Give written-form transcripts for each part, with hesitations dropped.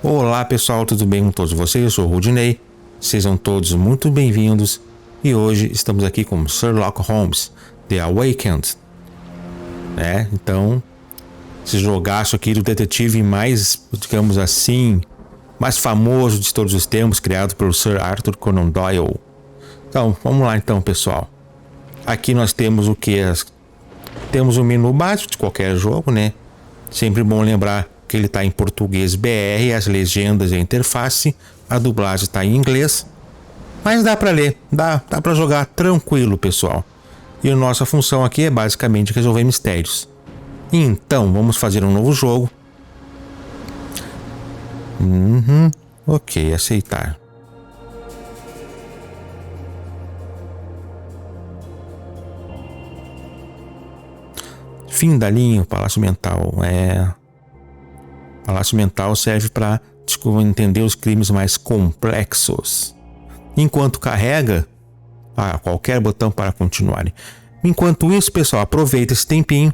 Olá pessoal, tudo bem com todos vocês? Eu sou o Rudinei, sejam todos muito bem-vindos e hoje estamos aqui com Sherlock Holmes, The Awakened. Então, esse jogaço aqui do detetive mais, digamos assim, mais famoso de todos os tempos, criado pelo Sir Arthur Conan Doyle. Então, vamos lá então pessoal. Aqui nós temos o que? Temos o menu básico de qualquer jogo, né? Sempre bom lembrar que ele está em português BR, as legendas e a interface, a dublagem está em inglês, mas dá para ler, dá para jogar tranquilo, pessoal. E a nossa função aqui é basicamente resolver mistérios. Então, vamos fazer um novo jogo. Ok, aceitar. Fim da linha, Palácio Mental. Palácio Mental serve para entender os crimes mais complexos. Enquanto carrega, qualquer botão para continuar. Enquanto isso, pessoal, aproveita esse tempinho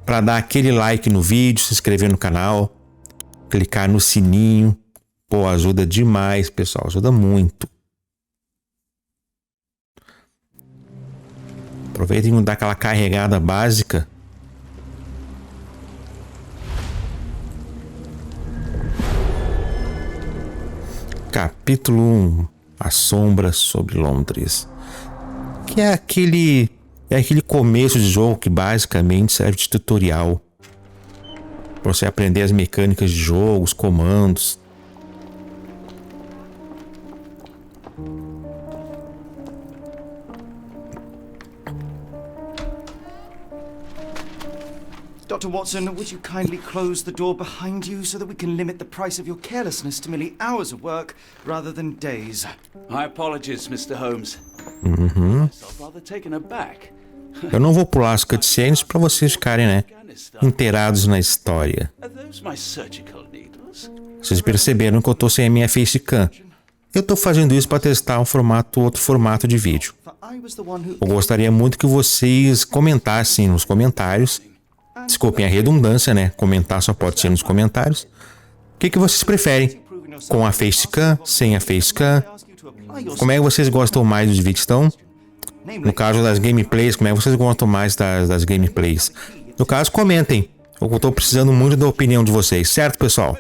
para dar aquele like no vídeo, se inscrever no canal, clicar no sininho. Pô, ajuda demais, pessoal, ajuda muito. Aproveitem e dar aquela carregada básica. Capítulo 1. A sombra sobre Londres. Que é aquele começo de jogo que basicamente serve de tutorial para você aprender as mecânicas de jogo, os comandos. Dr. Watson, would you kindly close the door behind you so that we can limit the price of your carelessness to merely hours of work rather than days? My apologies, Mr. Holmes. Rather taken aback. Eu não vou pular as cutscenes para vocês ficarem, inteirados na história. Vocês perceberam que eu tô sem a minha facecam. Eu tô fazendo isso para testar outro formato de vídeo. Eu gostaria muito que vocês comentassem nos comentários. Desculpem a redundância, Comentar só pode ser nos comentários. O que vocês preferem? Com a facecam? Sem a facecam? Como é que vocês gostam mais dos vídeos? Então, no caso das gameplays, como é que vocês gostam mais das gameplays? No caso, comentem. Eu estou precisando muito da opinião de vocês, certo, pessoal?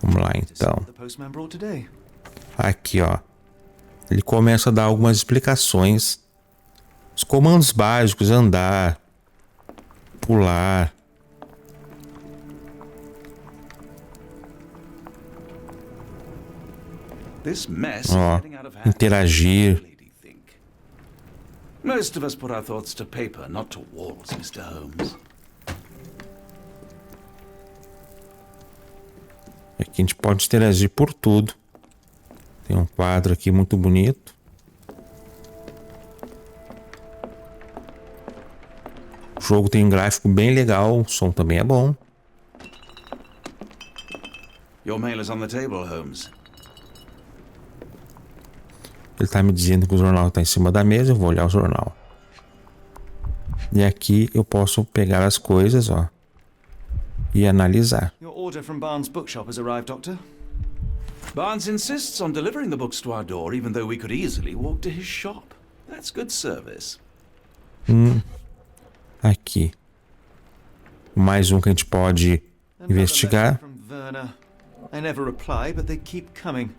Vamos lá, então. Aqui, ó. Ele começa a dar algumas explicações. Os comandos básicos: andar, pular. Interagir. Most of us put our thoughts to paper, not to walls, Mr. Holmes. Aqui a gente pode interagir por tudo. Tem um quadro aqui muito bonito. O jogo tem um gráfico bem legal, o som também é bom. Your mail is on the table, Holmes. Ele está me dizendo que o jornal está em cima da mesa, eu vou olhar o jornal. E aqui eu posso pegar as coisas, ó, e analisar. Your order from Barnes' bookshop has arrived, Doctor. Barnes insists on delivering the books to our door, even though we could easily walk to his shop. That's good service. Aqui. Mais um que a gente pode investigar. I never reply, but they keep coming.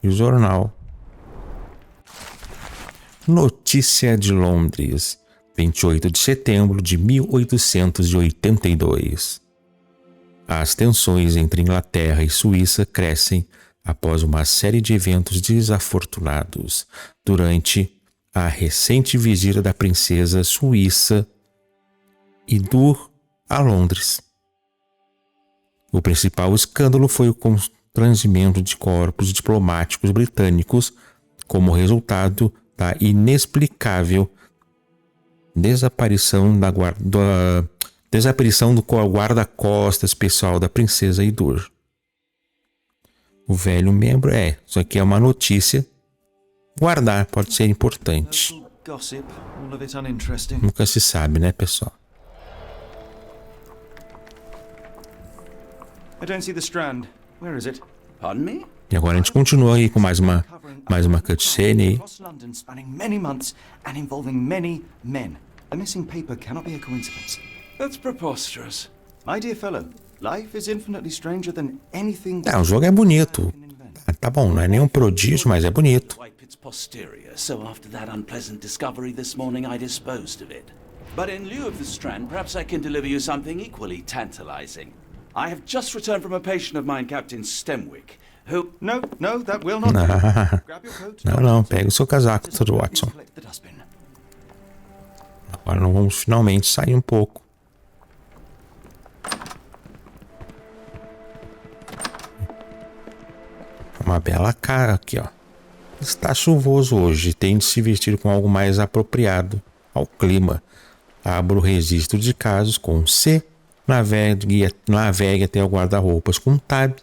E o jornal. Notícia de Londres, 28 de setembro de 1882. As tensões entre Inglaterra e Suíça crescem após uma série de eventos desafortunados durante a recente visita da princesa suíça Idur a Londres. O principal escândalo foi o constrangimento de corpos diplomáticos britânicos como resultado da inexplicável desaparição do guarda-costas pessoal da princesa Idur. O velho membro isso aqui é uma notícia guardar pode ser importante. Local gossip, all of it uninteresting. Nunca se sabe, né, pessoal? I don't see the strand. Where is it? Pardon me? E agora a gente continua aí com mais uma cutscene aí. Across London, spanning many months and involving many men. The missing paper cannot be a coincidence. That's preposterous. My dear fellow, life is infinitely stranger than anything. O jogo é bonito. Tá bom, não é nenhum prodígio, mas é bonito. Wipe its posterior, so after that unpleasant discovery this morning I disposed of it. But in lieu of the strand, perhaps I can deliver you something equally tantalizing. I have just returned from a patient of mine, Captain Stemwick, who... No, that will not do. Grab your coat. Não, pega o seu casaco, Dr. Watson. Collect the dustbin. Agora nós vamos finalmente sair um pouco. Uma bela cara aqui, ó. Está chuvoso hoje. Tem de se vestir com algo mais apropriado ao clima. Abra o registro de casos com C. Navegue até o guarda-roupas com Tab.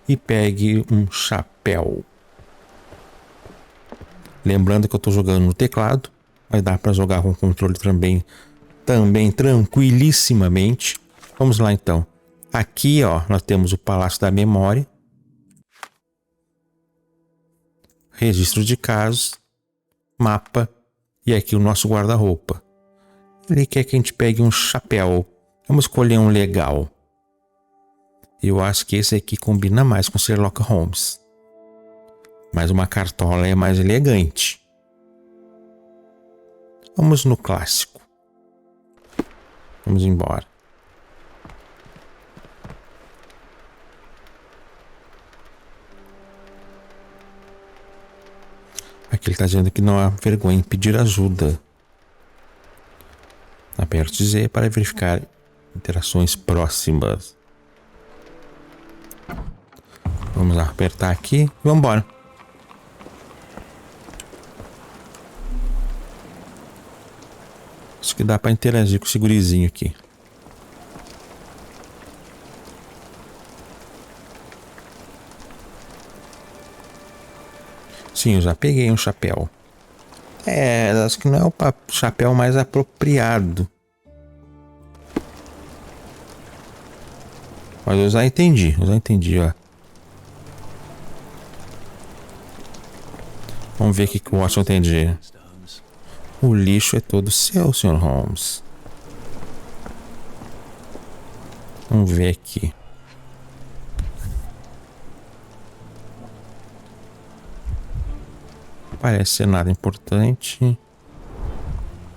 E pegue um chapéu. Lembrando que eu estou jogando no teclado. Vai dar para jogar com o controle também tranquilissimamente. Vamos lá então. Aqui, ó, nós temos o Palácio da Memória. Registro de casos, mapa e aqui o nosso guarda-roupa. Ele quer que a gente pegue um chapéu. Vamos escolher um legal. Eu acho que esse aqui combina mais com Sherlock Holmes. Mas uma cartola é mais elegante. Vamos no clássico. Vamos embora. Aqui ele está dizendo que não há vergonha em pedir ajuda. Aperte Z para verificar interações próximas. Vamos apertar aqui e vamos embora. Acho que dá para interagir com esse gurizinho aqui. Sim, eu já peguei um chapéu. Acho que não é o chapéu mais apropriado. Mas eu já entendi, ó. Vamos ver o que o Watson tem de dizer. O lixo é todo seu, Sr. Holmes. Vamos ver aqui. Parece ser nada importante.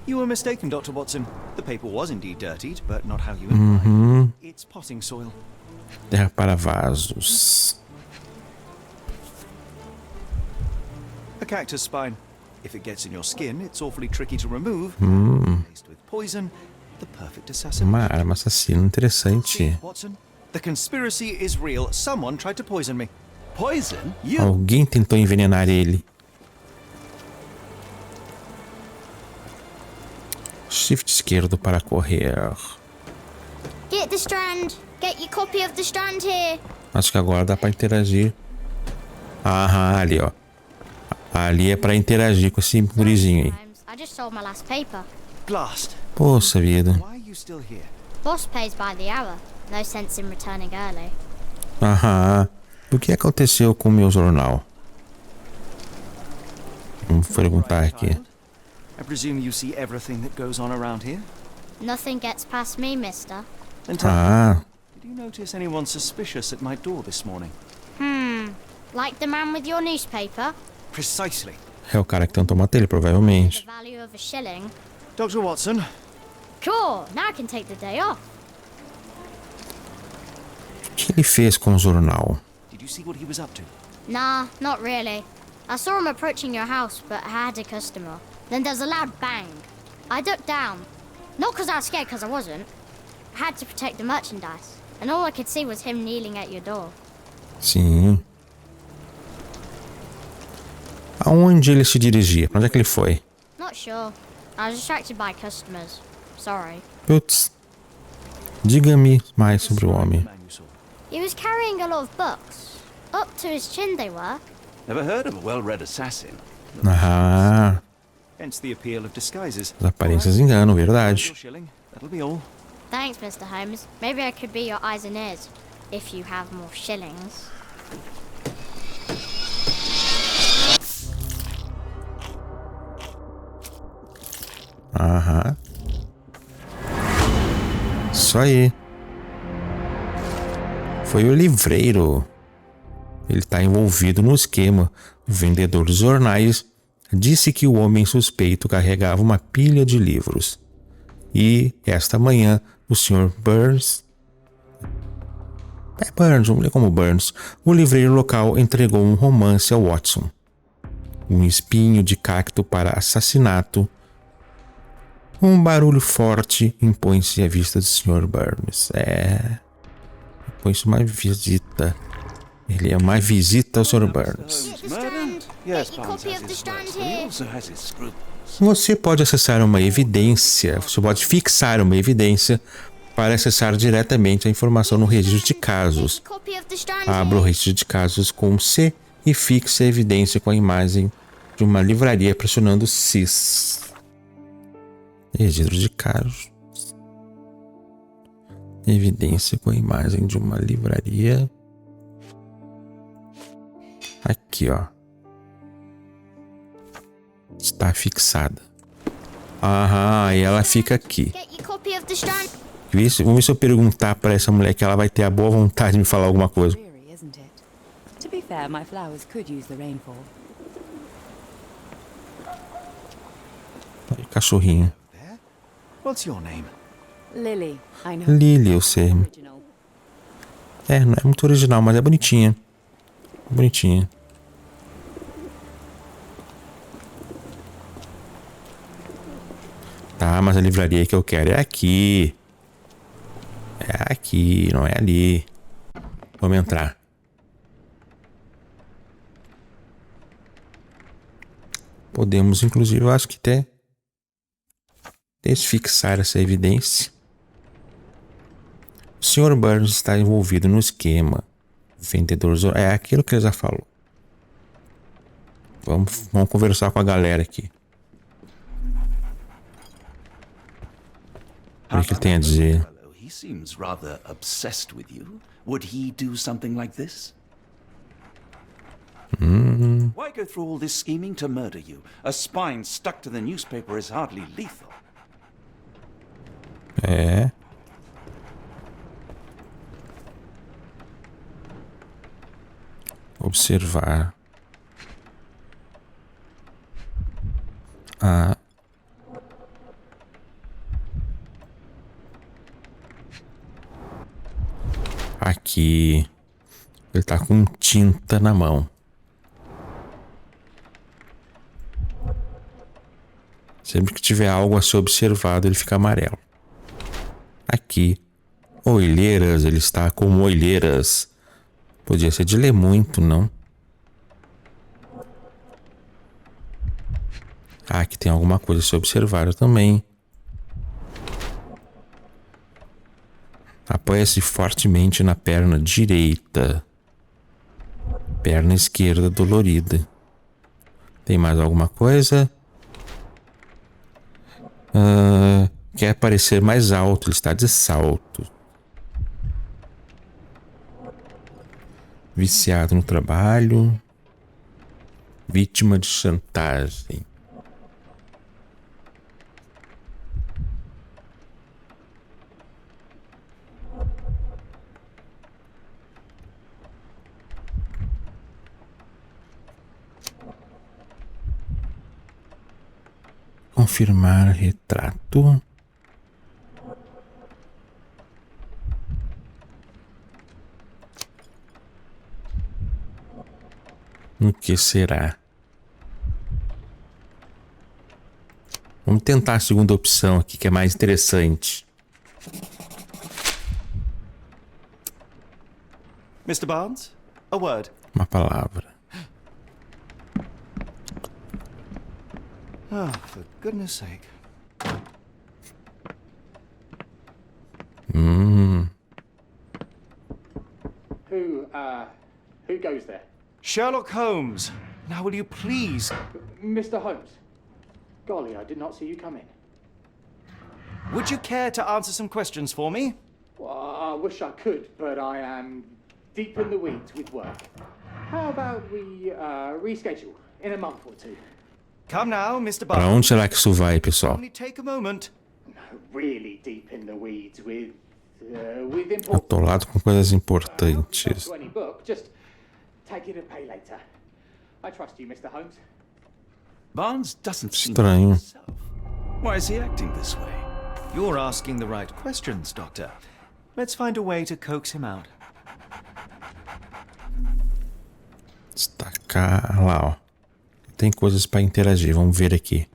You were mistaken, Dr. Watson. The paper was indeed dirtied, but not how you implied. It's potting soil. Terra para vasos. A cactus spine. If it gets in your skin, it's awfully tricky to remove. Laced with poison, the perfect assassin. Uma arma assassina interessante. Watson, the conspiracy is real. Someone tried to poison me. Poison? You? Alguém tentou envenenar ele. Shift esquerdo para correr. Get the strand. Get your copy of the strand here. Acho que agora dá para interagir. Ah, ali, ó. Ali é para interagir com esse gurizinho aí. I just sold my last paper. Blast. Poxa vida. Why are you still here? Boss pays by the hour. No sense in returning early. Aham. O que aconteceu com o meu jornal? Vamos perguntar aqui. I presume you see everything that goes on around here? Nothing gets past me, mister. Then tell me, Ah, did you notice anyone suspicious at my door this morning? Like the man with your newspaper? Precisely. é o cara que tentou matar ele, The provavelmente. value of a shilling? Dr. Watson, Cool, now I can take the day off. O que ele fez com o jornal? did you see what he was up to? Nah, not really. I saw him approaching your house, but I had a customer. Then there's a loud bang. I ducked down. Not because I was scared, because I wasn't. I had to protect the merchandise. And all I could see was him kneeling at your door. Sim. Aonde ele se dirigia? Pra onde é que ele foi? Not sure. I was distracted by customers. Sorry. Putz. Diga-me mais sobre o homem. Man you saw. He was carrying a lot of books. Up to his chin they were. Never heard of a well-read assassin. Ah, Hence the appeal of disguises. as aparências enganam, Your verdade. shilling, that'll be all. Thanks, Mr. Holmes. Maybe I could be your eyes and ears, if you have more shillings. Aham. Isso aí. Foi o livreiro. Ele está envolvido no esquema. O vendedor dos jornais disse que o homem suspeito carregava uma pilha de livros. E, esta manhã, o Sr. Burns... Burns, vamos ler como Burns. O livreiro local entregou um romance ao Watson. Um espinho de cacto para assassinato. Um barulho forte impõe-se à vista do Sr. Burns. Impõe-se uma visita. Ele é uma visita ao Sr. Burns. The Strand. Yes, Get your Barnes copy has of the his Strand works, but he here. also has his scruples. Você pode acessar uma evidência, você pode fixar uma evidência para acessar diretamente a informação no registro de casos. Get your copy of the Strand Abra o here. registro de casos com C e fixe a evidência com a imagem de uma livraria pressionando CIS. Registro de casos. Evidência com a imagem de uma livraria. Aqui, ó. Está fixada. Aham, e ela fica aqui. Get your copy of the Strand. Vamos ver se eu perguntar para essa mulher que ela vai ter a boa vontade de me falar alguma coisa. Dreary, isn't it? To be fair, my flowers could use the rainfall. Aí, cachorrinho. There? What's your name? Lily, I know. Lily, eu sei. Original. Não é muito original, mas é bonitinha. Bonitinha. Tá, mas a livraria que eu quero é aqui. É aqui, não é ali. Vamos entrar. Podemos, inclusive, eu acho que até desfixar essa evidência. O Sr. Burns está envolvido no esquema. Vendedor... É aquilo que ele já falou. Vamos conversar com a galera aqui. O que ele tem a dizer? He seems rather obsessed with you. Would he do something like this? Why go through all this scheming to murder you? A spine stuck to the newspaper is hardly lethal. É. Observar. Aqui. Ele tá com tinta na mão. Sempre que tiver algo a ser observado, ele fica amarelo. Aqui. Olheiras, ele está com olheiras. Podia ser de ler muito, não? Aqui tem alguma coisa a ser observada também. Apoia-se fortemente na perna direita. Perna esquerda dolorida. Tem mais alguma coisa? Quer parecer mais alto, ele está de salto. Viciado no trabalho. Vítima de chantagem. Confirmar retrato. O que será? Vamos tentar a segunda opção aqui, que é mais interessante. Mr. Barnes? A word. Uma palavra. Oh, for goodness sake. Who goes there? Sherlock Holmes. Now will you please... Mr. Holmes. Golly, I did not see you come in. Would you care to answer some questions for me? Well, I wish I could, but I am deep in the weeds with work. How about we reschedule in a month or two? Come now, Mr. Pra Barnes. onde será que isso vai, pessoal? Only take a moment. No, really deep in the weeds with Atolado com coisas importantes. To any book, just take it and pay later. I trust you, Mr. Holmes. Barnes doesn't seem Estranho. himself. Why is he acting this way? You're asking the right questions, Doctor. Let's find a way to coax him out. Destacar lá, ó. Tem coisas para interagir. Vamos ver aqui.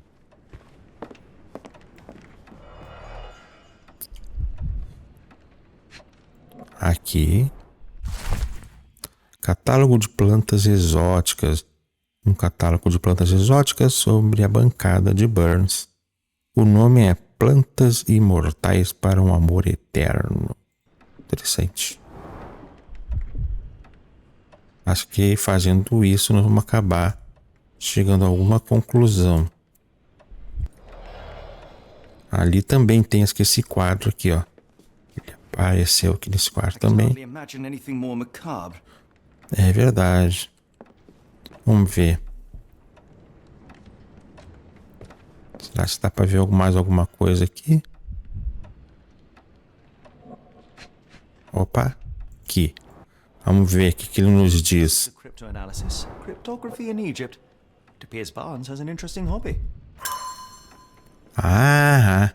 Aqui. Catálogo de plantas exóticas. Um catálogo de plantas exóticas sobre a bancada de Burns. O nome é Plantas Imortais para um Amor Eterno. Interessante. Acho que fazendo isso nós vamos acabar chegando a alguma conclusão. Ali também tem esse quadro aqui, ó. Ele apareceu aqui nesse quadro também. É verdade. Vamos ver. Será que dá pra ver mais alguma coisa aqui? Opa, aqui. Vamos ver o que ele nos diz. Cryptoanalysis, cryptography in Egypt. It appears Barnes has an interesting hobby. Ah,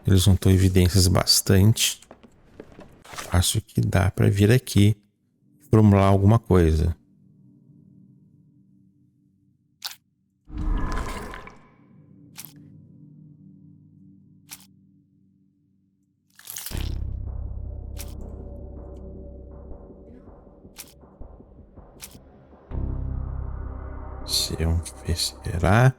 ele juntou evidências bastante. Acho que dá pra vir aqui e formular alguma coisa. Vamos ver se será.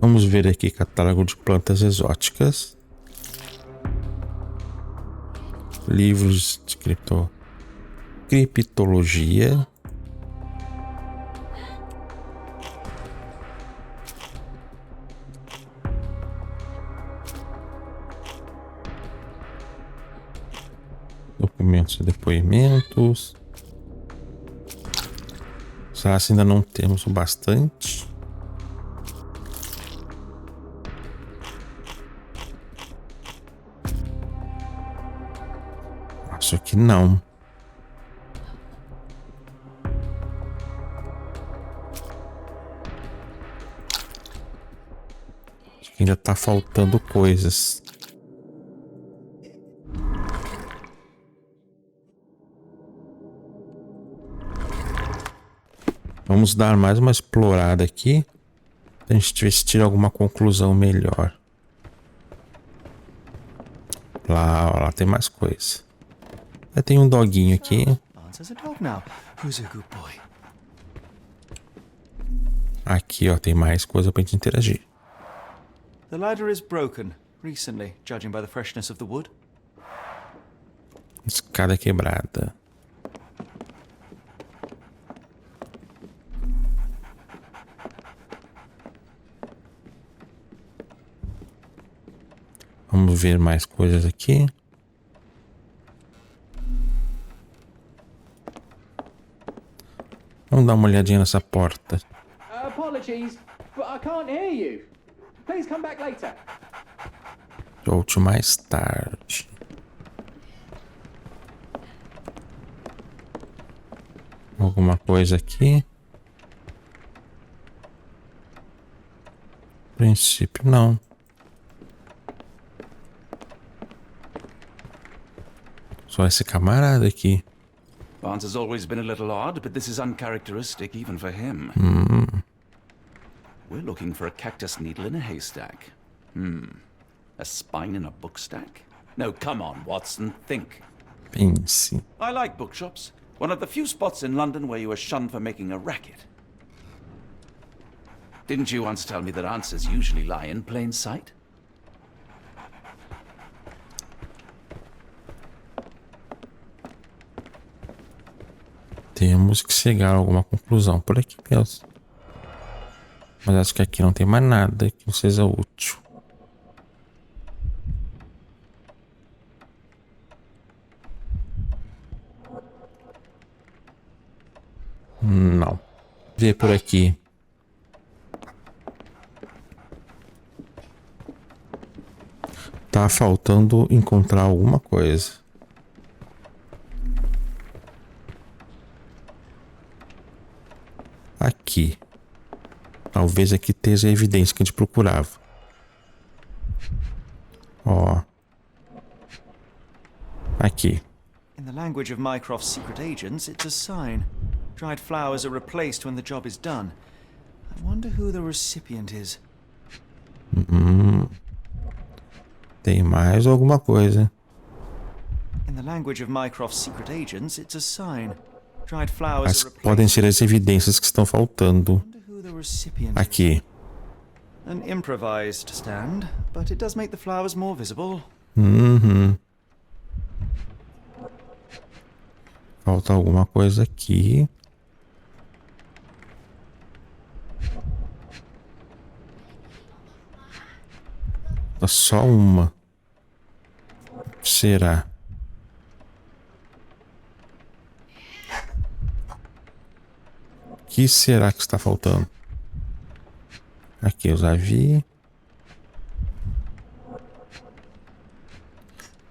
Vamos ver aqui catálogo de plantas exóticas. Livros de criptologia. Documentos e depoimentos. Será que ainda não temos o bastante? Acho que não. Acho que ainda tá faltando coisas. Vamos dar mais uma explorada aqui. Pra gente ver se tira alguma conclusão melhor. Lá tem mais coisa. Tem um doguinho aqui. Aqui, ó, tem mais coisa pra gente interagir. The ladder is broken recently, judging by the freshness of the wood. Escada quebrada. Vamos ver mais coisas aqui. Vamos dar uma olhadinha nessa porta. Apologies, but I can't hear you. Please come back later. Volte mais tarde. Alguma coisa aqui? A princípio, não. Só esse camarada aqui. Barnes has always been a little odd, but this is uncharacteristic even for him. looking for a cactus needle in a haystack. A spine in a book stack? No, come on, Watson, think. Pense. I like bookshops. One of the few spots in London where you are shunned for making a racket. Didn't you once tell me that answers usually lie in plain sight? Temos que chegar a alguma conclusão por aqui mesmo. Mas acho que aqui não tem mais nada que não seja útil. Não. Vê por aqui. Tá faltando encontrar alguma coisa. Aqui. Talvez aqui esteja a evidência que a gente procurava. Ó. Aqui. In the language of Mycroft's secret agents, it's a sign. Dried flowers are replaced when the job is done. I wonder who the recipient is. Tem mais alguma coisa. In the language of Mycroft's secret agents, it's a sign. Dried flowers As are replaced. podem ser as evidências que estão faltando I wonder who the recipient is. aqui. An improvised stand, but it does make the flowers more visible. Falta alguma coisa aqui. Só uma. O que será? O que será que está faltando? Aqui eu já vi.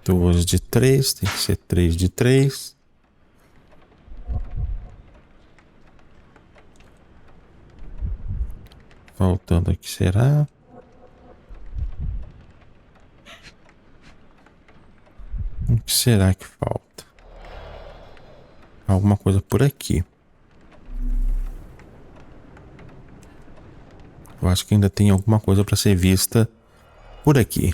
2 de 3, tem que ser 3 de 3. Faltando aqui, será? O que será que falta? Alguma coisa por aqui. Eu acho que ainda tem alguma coisa para ser vista por aqui.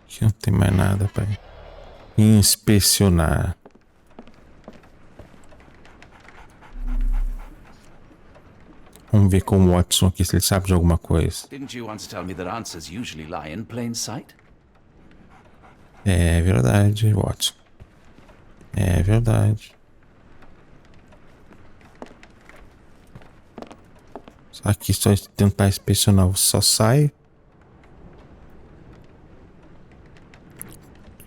Aqui não tem mais nada para inspecionar. Vamos ver com o Watson aqui se ele sabe de alguma coisa. Didn't you once tell me that answers usually lie in plain sight? É verdade, Watson. É verdade. Aqui só tentar inspecionar só sai.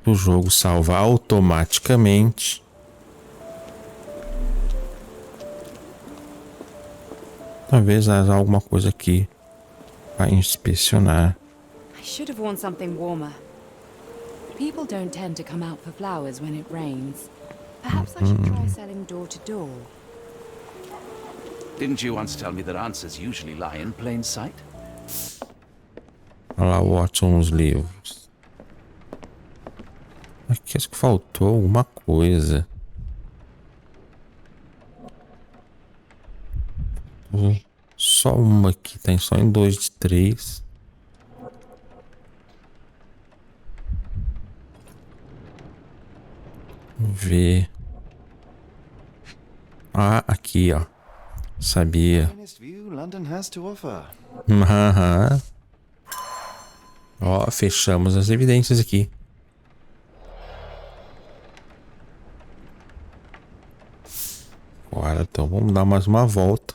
O jogo salva automaticamente. Talvez haja alguma coisa aqui para inspecionar. I should have worn something warmer. People don't tend to come out for flowers when it rains. Perhaps I should try selling door to door. Didn't you once tell me that answers usually lie in plain sight? Olha lá, Watson, os livros. Aqui acho que faltou alguma coisa. Só uma aqui, tem só em 2 de 3. Vamos ver. Ah, aqui, ó. Sabia. Finest view London has to offer. Aham. Ó, fechamos as evidências aqui. Agora, então, vamos dar mais uma volta.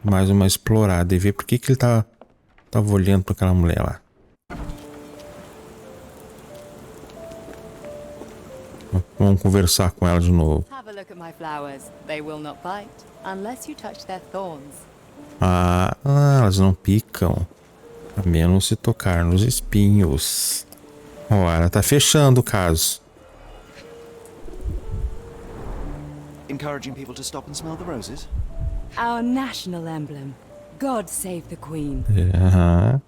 Mais uma explorada e ver por que ele tava olhando para aquela mulher lá. Vamos conversar com ela de novo. Have a look at my flowers. They will not bite unless you touch their thorns. Ah, elas não picam. A menos se tocar nos espinhos. Ora, tá fechando o caso. Encouraging people to stop and smell the roses? Our national emblem. God save the Queen. Aham.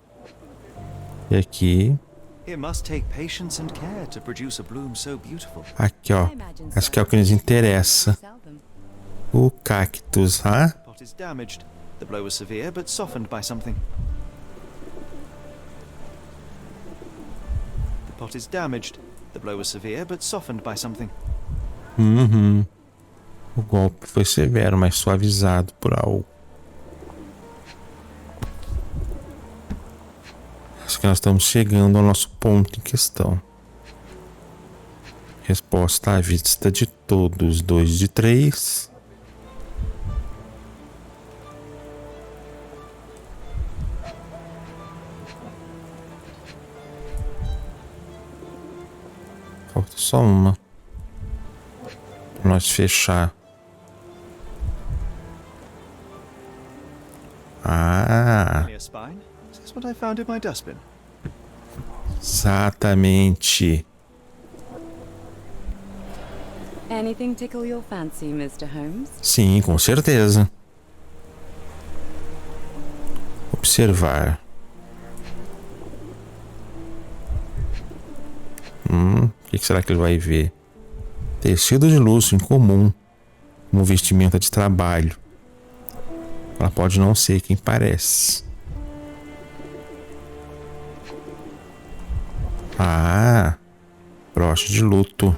E aqui. It must take patience and care to produce a bloom so beautiful. Aqui, ó. Acho que é o que nos interessa. O cactus, ah? The pot is damaged. The blow was severe, but softened by something. The pot is damaged. The blow was severe, but softened by something. Uhum. O golpe foi severo, mas suavizado por algo. Acho que nós estamos chegando ao nosso ponto em questão. Resposta à vista de todos. 2 de 3. Falta só uma. Pra nós fechar. Ah, Only a spine? Is this what I found in my dustbin? exatamente. Anything tickle your fancy, Mr. Holmes? Sim, com certeza. Observar. O que será que ele vai ver? Tecido de luxo incomum, como vestimenta de trabalho. Ela pode não ser quem parece. Ah, broche de luto.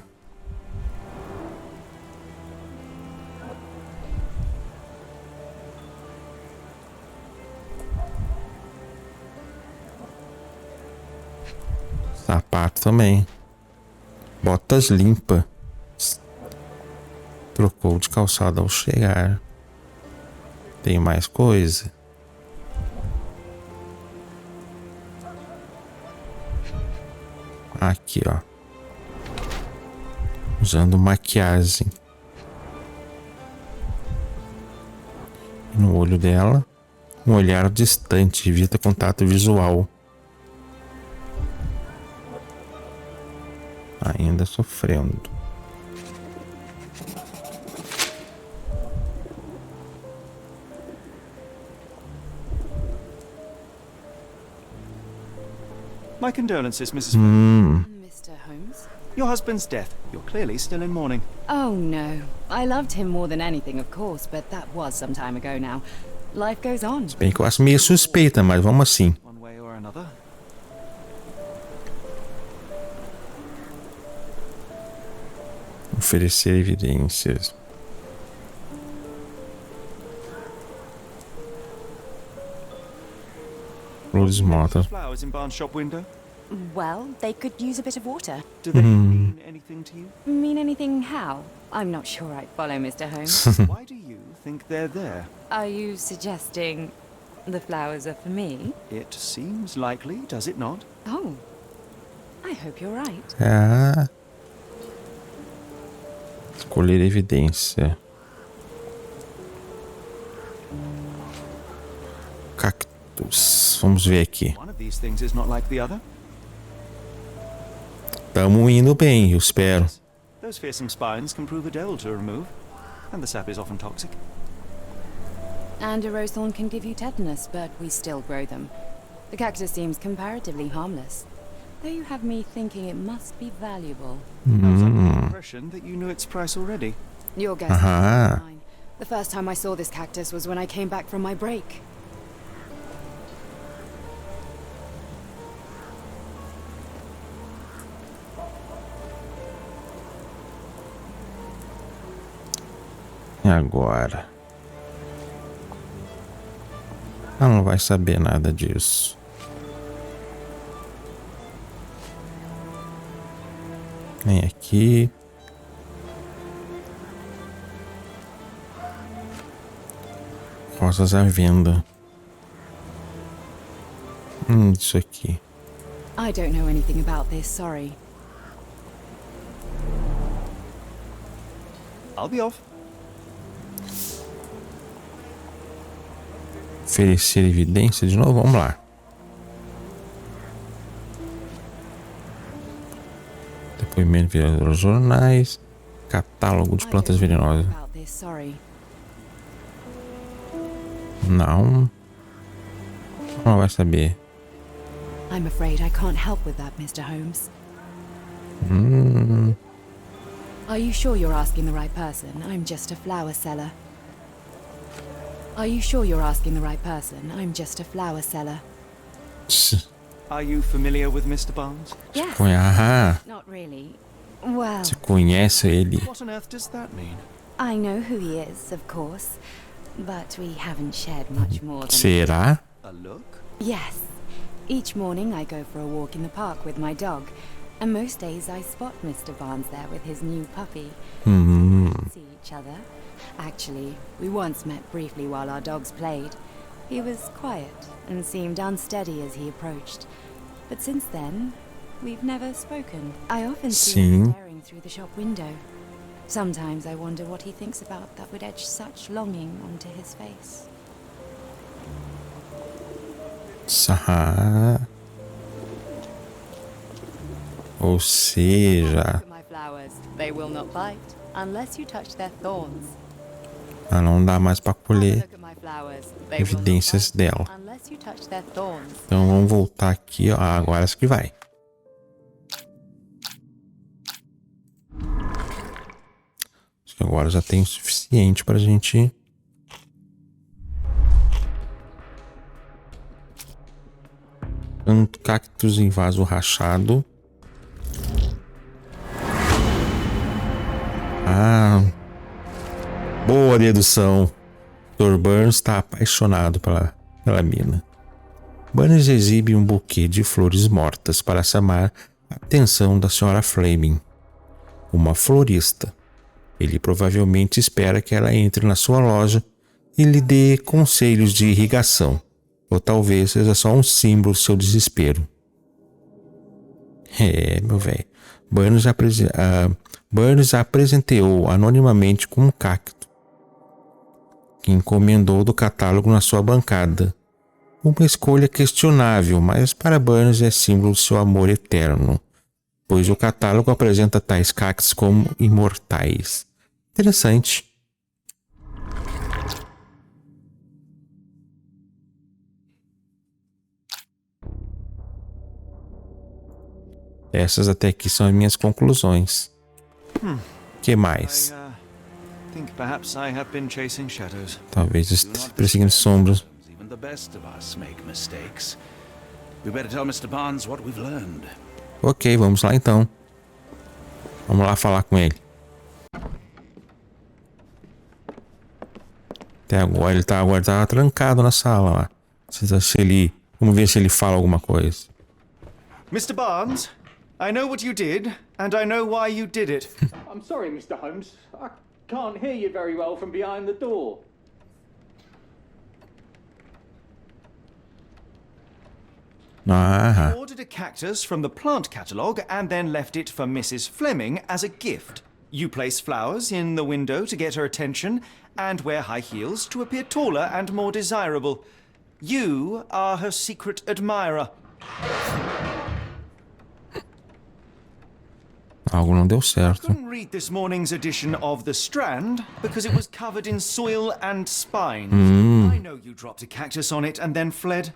Sapato também. Botas limpas. Trocou de calçado ao chegar. Tem mais coisa? Aqui, ó. Usando maquiagem. No olho dela, um olhar distante, evita contato visual. Ainda sofrendo. My condolences, Mrs. Mr. Holmes? Your husband's death. You're clearly still in mourning. Oh, no. I loved him more than anything, of course, but that was some time ago now. Life goes on. Bem que eu acho meio suspeita, mas vamos assim. One way or another. Oferecer evidências. Flores mortas. Flowers in barn shop window. Well, they could use a bit of water. Do they mean anything to you? Mean anything how? I'm not sure I follow, Mr. Holmes. Why do you think they're there? Are you suggesting the flowers are for me? It seems likely, does it not? Oh, I hope you're right. Ah. Escolher evidência. Cactus. Vamos ver aqui. One of these things is not like the other. Tamo indo bem, eu espero. Those fearsome spines can prove a devil to remove, and the sap is often toxic. And a rose thorn can give you tetanus, but we still grow them. The cactus seems comparatively harmless, though you have me thinking it must be valuable. I was under the impression that you knew its price already. Your guess is Aha. mine. The first time I saw this cactus was when I came back from my break. E agora? Ela não vai saber nada disso. Vem aqui. Rosas à venda. Isso aqui. I don't know anything about this, sorry. I'll be off. Oferecer evidência de novo? Vamos lá. Depoimento virador aos jornais. Catálogo de plantas venenosas. About this, sorry. Não. Não vai saber. I'm afraid I can't help with that, Mr. Holmes. Are you sure you're asking the right person? I'm just a flower seller. Are you sure you're asking the right person? I'm just a flower seller. Are you familiar with Mr. Barnes? Yes. Ah, Not really. Well, você conhece ele? What on earth does that mean? I know who he is, of course. But we haven't shared much more than... Será? A look? Yes. Each morning I go for a walk in the park with my dog. And most days I spot Mr. Barnes there with his new puppy. See each other. Actually, we once met briefly while our dogs played. He was quiet and seemed unsteady as he approached. But since then, we've never spoken. I often see him staring through the shop window. Sometimes I wonder what he thinks about that would etch such longing onto his face. Ou seja, My flowers, they will not bite unless you touch their thorns. não dá mais pra colher Look at my flowers, they will not evidências bite dela. unless you touch their thorns. Então vamos voltar aqui, ó. Agora acho que vai. Acho que agora já tem o suficiente pra gente... Cactus em vaso rachado. Boa dedução. Dr. Burns está apaixonado pela mina. Burns exibe um buquê de flores mortas para chamar a atenção da Sra. Fleming, uma florista. Ele provavelmente espera que ela entre na sua loja e lhe dê conselhos de irrigação. Ou talvez seja só um símbolo do seu desespero. Meu velho. Burns a apresenteou anonimamente com um cacto que encomendou do catálogo na sua bancada. Uma escolha questionável, mas para Burns é símbolo do seu amor eterno, pois o catálogo apresenta tais cactos como imortais. Interessante. Essas até aqui são as minhas conclusões. Que mais? Think perhaps I have been chasing shadows. Talvez esteja perseguindo sombras. Even the best of us make mistakes. We better tell Mr. Barnes what we've learned. Ok, vamos lá então. Vamos lá falar com ele. Até agora ele tá trancado na sala lá. Vamos ver se ele fala alguma coisa. Mr. Barnes, I know what you did, and I know why you did it. I'm sorry, Mr. Holmes. I can't hear you very well from behind the door. I ordered a cactus from the plant catalogue and then left it for Mrs. Fleming as a gift. You place flowers in the window to get her attention and wear high heels to appear taller and more desirable. You are her secret admirer. Algo não deu I certo. couldn't read this morning's edition of The Strand because it was covered in soil and spines. I know you dropped a cactus on it and then fled.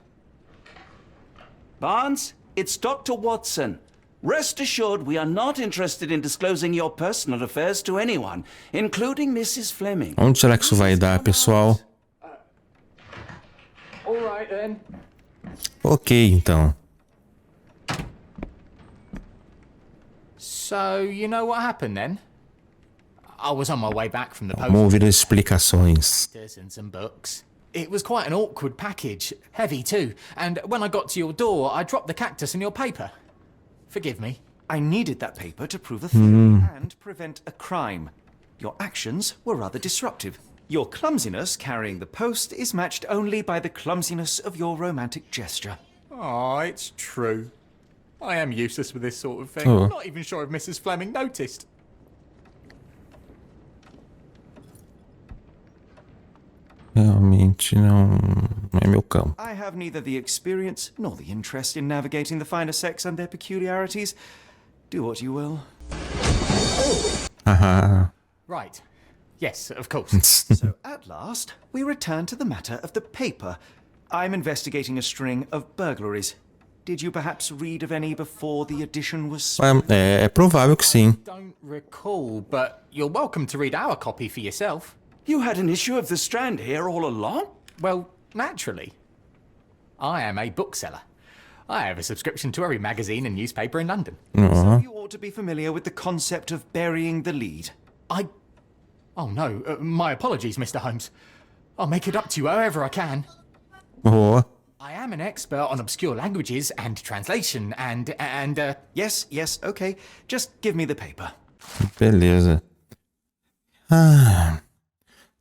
Barnes, it's Dr. Watson. Rest assured we are not interested in disclosing your personal affairs to anyone, including Mrs. Fleming. Onde será que isso vai dar, pessoal? All right then. Ok, então. So, you know what happened then? I was on my way back from the post Vamos ouvir as explicações. office and some books. It was quite an awkward package, heavy too, and when I got to your door, I dropped the cactus in your paper. Forgive me. I needed that paper to prove a theory and prevent a crime. Your actions were rather disruptive. Your clumsiness carrying the post is matched only by the clumsiness of your romantic gesture. Oh, it's true. I am useless with this sort of thing. Oh. I'm not even sure if Mrs. Fleming noticed. Realmente não é meu campo. I have neither the experience nor the interest in navigating the finer sex and their peculiarities. Do what you will. Haha. Right. Yes, of course. So, at last, we return to the matter of the paper. I'm investigating a string of burglaries. Did you perhaps read of any before the edition was... É provável que sim. Don't recall, but you're welcome to read our copy for yourself. You had an issue of The Strand here all along? Well, naturally. I am a bookseller. I have a subscription to every magazine and newspaper in London. So you ought to be familiar with the concept of burying the lead. Oh no, my apologies, Mr. Holmes. I'll make it up to you however I can. Oh. I am an expert on obscure languages and translation and Yes, okay. Just give me the paper. Beleza.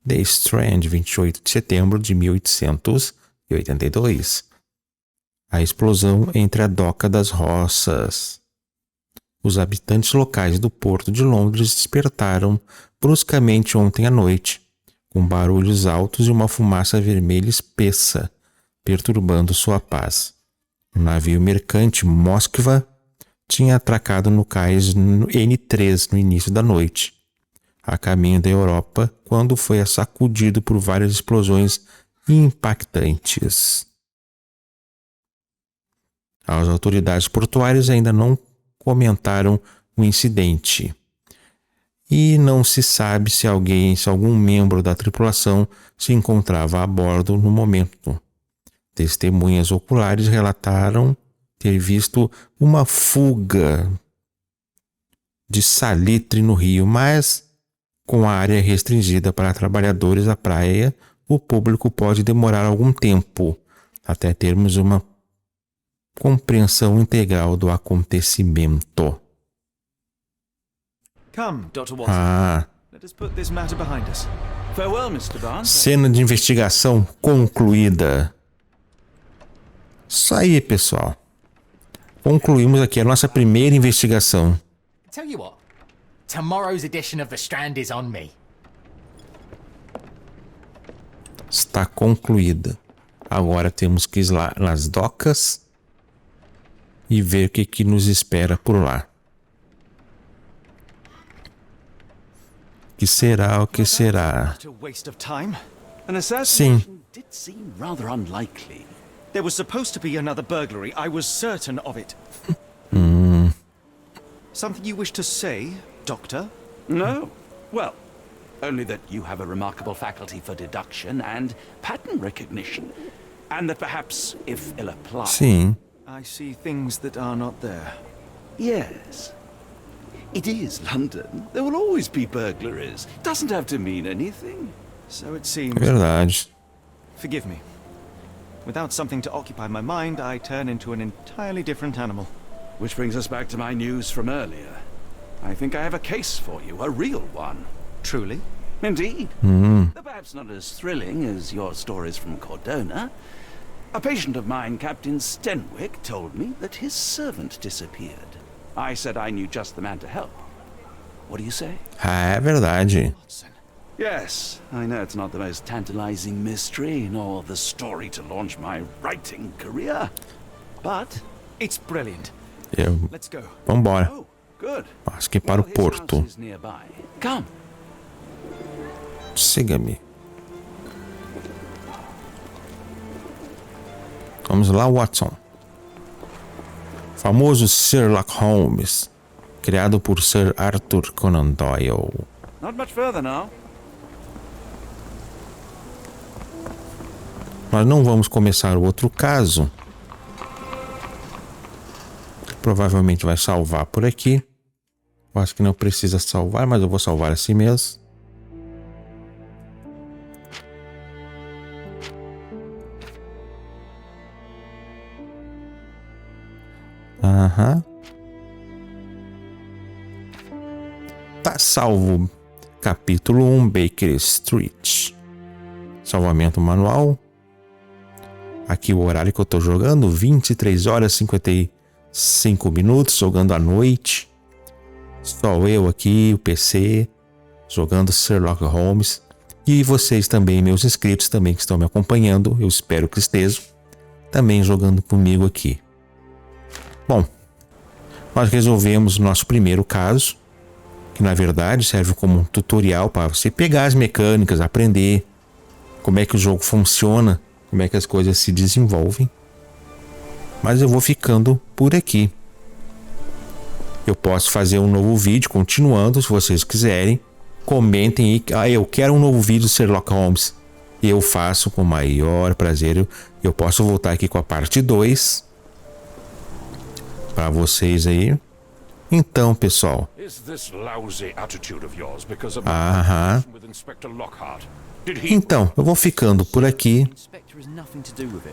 The Strand, 28 de setembro de 1882. A explosão entre a Doca das Roças. Os habitantes locais do porto de Londres despertaram bruscamente ontem à noite, com barulhos altos e uma fumaça vermelha espessa, perturbando sua paz. O navio mercante Moskva tinha atracado no cais N3 no início da noite, a caminho da Europa, quando foi sacudido por várias explosões impactantes. As autoridades portuárias ainda não comentaram o incidente. E não se sabe se algum membro da tripulação se encontrava a bordo no momento. Testemunhas oculares relataram ter visto uma fuga de salitre no rio, mas com a área restringida para trabalhadores da praia, o público pode demorar algum tempo até termos uma compreensão integral do acontecimento. Come, Dr. Watson. Let us put this matter behind us. Farewell, Mr. Barnes. Cena de investigação concluída. Isso aí, pessoal. Concluímos aqui a nossa primeira investigação. tell you what, tomorrow's edition of The Strand is on me. Está concluída. Agora temos que ir lá nas docas e ver o que nos espera por lá. O que será? What a waste of time. An assassination Sim. did seem rather unlikely. There was supposed to be another burglary. I was certain of it. Something you wish to say, Doctor? No? Well, only that you have a remarkable faculty for deduction and pattern recognition. And that perhaps, if ill-applied... Sim. I see things that are not there. Yes. It is London. There will always be burglaries. Doesn't have to mean anything. So it seems. É verdade. Forgive me. Without something to occupy my mind, I turn into an entirely different animal. Which brings us back to my news from earlier. I think I have a case for you, a real one. Truly? Indeed. Though perhaps not as thrilling as your stories from Cordona. A patient of mine, Captain Stenwick, told me that his servant disappeared. I said I knew just the man to help. What do you say? Ah, é verdade. Watson. Yes, I know it's not the most tantalizing mystery, nor the story to launch my writing career. But It's brilliant. Let's go. Vambora. oh, good. Acho que para o Well, his porto. house is nearby. Come. Siga-me. Vamos lá, Watson. Famoso Sherlock Holmes, criado por Sir Arthur Conan Doyle. Not much further now. Nós não vamos começar o outro caso. Provavelmente vai salvar por aqui. Eu acho que não precisa salvar, mas eu vou salvar assim mesmo. Aham. Tá salvo. Capítulo 1, Baker Street. Salvamento manual. Aqui o horário que eu tô jogando, 23 horas e 55 minutos, jogando à noite. Só eu aqui, o PC, jogando Sherlock Holmes. E vocês também, meus inscritos também que estão me acompanhando, eu espero que estejam, também jogando comigo aqui. Bom, nós resolvemos o nosso primeiro caso, que na verdade serve como um tutorial para você pegar as mecânicas, aprender como é que o jogo funciona como é que as coisas se desenvolvem. Mas eu vou ficando por aqui. Eu posso fazer um novo vídeo continuando, se vocês quiserem. Comentem aí. Ah, eu quero um novo vídeo do Sherlock Holmes. Eu faço com o maior prazer. Eu posso voltar aqui com a parte 2 para vocês aí. Então, pessoal. Aham. Então, eu vou ficando por aqui.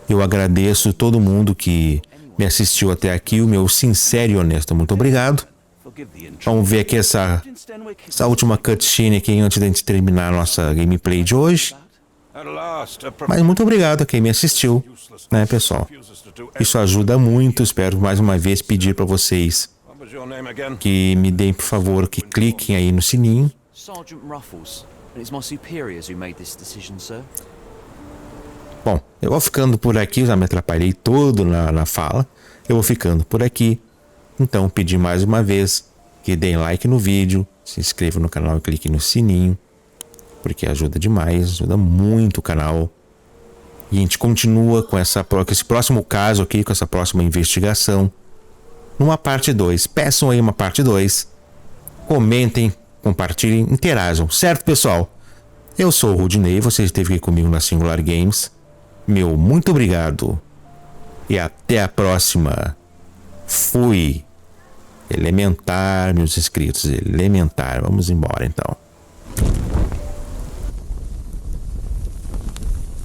Eu agradeço todo mundo que me assistiu até aqui. O meu sincero e honesto muito obrigado. Vamos ver aqui essa última cutscene aqui antes de a gente terminar a nossa gameplay de hoje. Mas muito obrigado a quem me assistiu, né, pessoal? Isso ajuda muito. Espero mais uma vez pedir para vocês que me deem, por favor, que cliquem aí no sininho. Bom, eu vou ficando por aqui, já me atrapalhei todo na fala. Eu vou ficando por aqui. Então, pedir mais uma vez que deem like no vídeo, se inscrevam no canal e cliquem no sininho, porque ajuda demais, ajuda muito o canal. E a gente continua com esse próximo caso aqui, com essa próxima investigação, numa parte 2. Peçam aí uma parte 2. Comentem, compartilhem, interajam, certo, pessoal? Eu sou o Rudinei, você esteve aqui comigo na Singular Games. Meu muito obrigado e até a próxima. Fui. Elementar, meus inscritos, elementar. Vamos embora então.